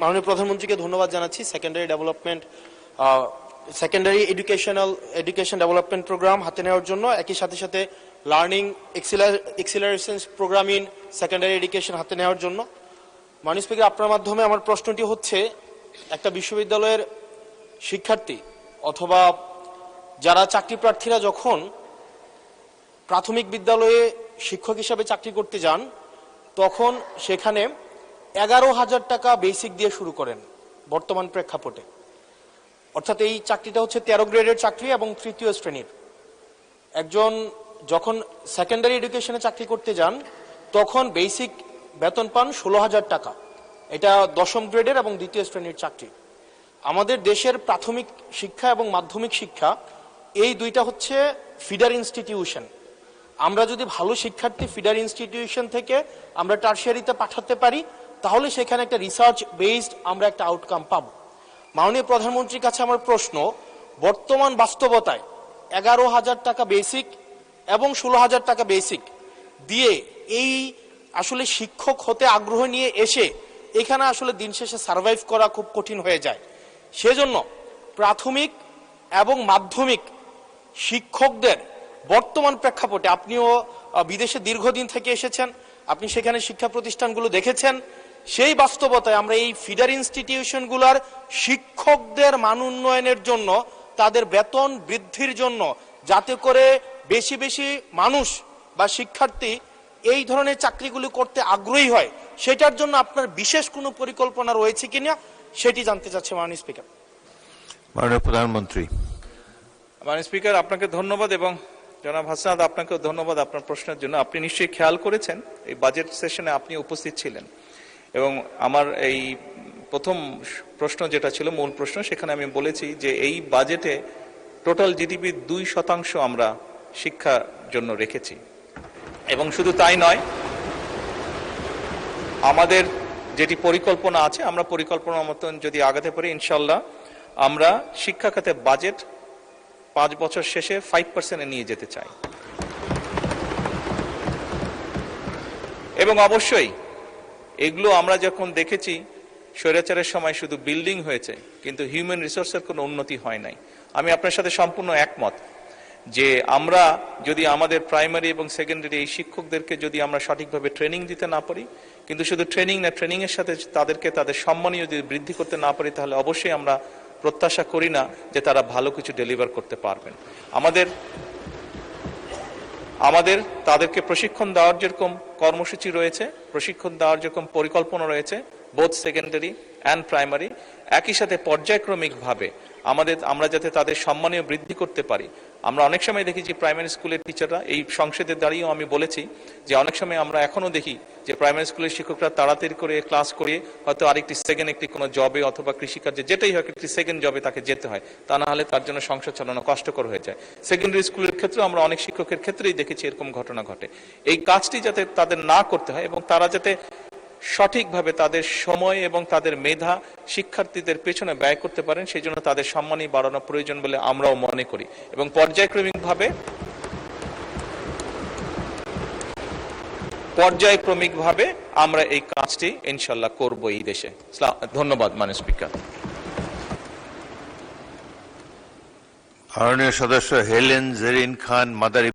মাননীয় প্রধানমন্ত্রীকে ধন্যবাদ জানাচ্ছি। সেকেন্ডারি এডুকেশন ডেভেলপমেন্ট প্রোগ্রাম হাতে নেওয়ার জন্য, একই সাথে সাথে learning acceleration programme in secondary education হাতে নেওয়ার জন্য। মাননীয় স্পিকার, আপনার মাধ্যমে আমার প্রশ্নটি হচ্ছে, একটা বিশ্ববিদ্যালয়ের শিক্ষার্থী অথবা যারা চাকরি প্রার্থীরা যখন প্রাথমিক বিদ্যালয়ে শিক্ষক হিসাবে চাকরি করতে যান, তখন সেখানে 11,000 টাকা বেসিক দিয়ে শুরু করেন বর্তমান প্রেক্ষাপটে। অর্থাৎ এই চাকরিটা হচ্ছে 13 গ্রেডের চাকরি এবং তৃতীয় শ্রেণীর। একজন যখন সেকেন্ডারি এডুকেশনে চাকরি করতে যান, তখন বেসিক বেতন পান 16,000 টাকা। এটা 10ম গ্রেডের এবং দ্বিতীয় শ্রেণীর চাকরি। আমাদের দেশের প্রাথমিক শিক্ষা এবং মাধ্যমিক শিক্ষা এই দুইটা হচ্ছে ফিডার ইনস্টিটিউশন। আমরা যদি ভালো শিক্ষার্থী ফিডার ইনস্টিটিউশন থেকে আমরা টারশিয়ারিতে পাঠাতে পারি, তাহলে সেখানে একটা রিসার্চ বেসড আমরা একটা আউটকাম পাবো। মাননীয় প্রধানমন্ত্রীর কাছে আমার প্রশ্ন, বর্তমান বাস্তবতায় 11,000 টাকা বেসিক এবং 16,000 টাকা বেসিক দিয়ে এই আসলে শিক্ষক হতে আগ্রহ নিয়ে এসে এখানে আসলে দিন শেষে সার্ভাইভ করা খুব কঠিন হয়ে যায়। সেজন্য প্রাথমিক এবং মাধ্যমিক শিক্ষকদের বর্তমান প্রেক্ষাপটে, আপনিও বিদেশে দীর্ঘদিন থেকে এসেছেন, আপনি সেখানে শিক্ষা প্রতিষ্ঠানগুলো দেখেছেন, সেই বাস্তবতায় আমরা এই ফিডার ইনস্টিটিউশনগুলোর শিক্ষকদের মান উন্নয়নের জন্য, তাদের বেতন বৃদ্ধির জন্য, যাতে করে বেশি বেশি মানুষ বা শিক্ষার্থী এই ধরনের চাকরিগুলি করতে আগ্রহী হয়, সেটার জন্য আপনার বিশেষ কোনো পরিকল্পনা রয়েছে কিনা সেটি জানতে চাচ্ছি মাননীয় স্পিকার। মাননীয় প্রধানমন্ত্রী। মাননীয় স্পিকার, আপনাকে ধন্যবাদ এবং জনাব হাসনাত, আপনাকেও ধন্যবাদ আপনার প্রশ্নের জন্য। আপনি নিশ্চয়ই খেয়াল করেছেন এই বাজেট সেশনে আপনি উপস্থিত ছিলেন এবং আমার এই প্রথম প্রশ্ন যেটা ছিল মূল প্রশ্ন, সেখানে আমি বলেছি যে এই বাজেটে টোটাল জিডিপির 2% আমরা শিক্ষার জন্য রেখেছি। এবং শুধু তাই নয়, আমাদের যেটি পরিকল্পনা আছে, আমরা পরিকল্পনা মতন যদি আগাতে পারি, ইনশাল্লাহ আমরা শিক্ষা খাতে বাজেট 5 বছর শেষে 5%-এ নিয়ে যেতে চাই। এবং অবশ্যই এগুলো আমরা যখন দেখেছি, স্বৈরাচারের সময় শুধু বিল্ডিং হয়েছে কিন্তু হিউম্যান রিসোর্সের কোনো উন্নতি হয় নাই। আমি আপনার সাথে সম্পূর্ণ একমত যে আমরা যদি আমাদের প্রাইমারি এবং সেকেন্ডারি এই শিক্ষকদেরকে যদি আমরা সঠিকভাবে ট্রেনিং দিতে না পারি, কিন্তু শুধু ট্রেনিং না, ট্রেনিংয়ের সাথে তাদেরকে তাদের সম্মানীয় যদি বৃদ্ধি করতে না পারি, তাহলে অবশ্যই আমরা প্রত্যাশা করি না যে তারা ভালো কিছু ডেলিভার করতে পারবেন। আমাদের তাদেরকে প্রশিক্ষণ দেওয়ার যেরকম কর্মসূচি রয়েছে, প্রশিক্ষণ দেওয়ার যেরকম পরিকল্পনা রয়েছে, বোথ সেকেন্ডারি অ্যান্ড প্রাইমারি, একই সাথে পর্যায়ক্রমিকভাবে আমরা যাতে তাদের সম্মানীয় বৃদ্ধি করতে পারি। আমরা অনেক সময় দেখি যে প্রাইমারি স্কুলের টিচাররা, এই সংসদে দাঁড়িয়েও আমি বলেছি যে অনেক সময় আমরা এখনো দেখি যে প্রাইমারি স্কুলের শিক্ষকরা তাড়াতাড়ি করে ক্লাস করিয়ে হয়তো আরেকটি সেকেন্ড একটি কোনো জবে অথবা কৃষিকার্যে যেটাই হয় একটি সেকেন্ড জবে তাকে যেতে হয়, তা না হলে তার জন্য সংসার চালানো কষ্টকর হয়ে যায়। সেকেন্ডারি স্কুলের ক্ষেত্রে আমরা অনেক শিক্ষকের ক্ষেত্রেই দেখেছি এরকম ঘটনা ঘটে। এই কাজটি যাতে তাদের না করতে হয় এবং তারা যাতে সঠিকভাবে তাদের সময় এবং তাদের মেধা শিক্ষার্থীদের পেছনে ব্যয় করতে পারেন, সেই জন্য তাদের সম্মানই বাড়ানো প্রয়োজন বলে আমরাও মনে করি এবং পর্যায়ক্রমিকভাবে আমরা এই কাজটি ইনশাল্লাহ করব এই দেশে। ধন্যবাদ মাননীয় স্পিকার। মাননীয় সদস্য হেলেন জেরিন খান মাদারী।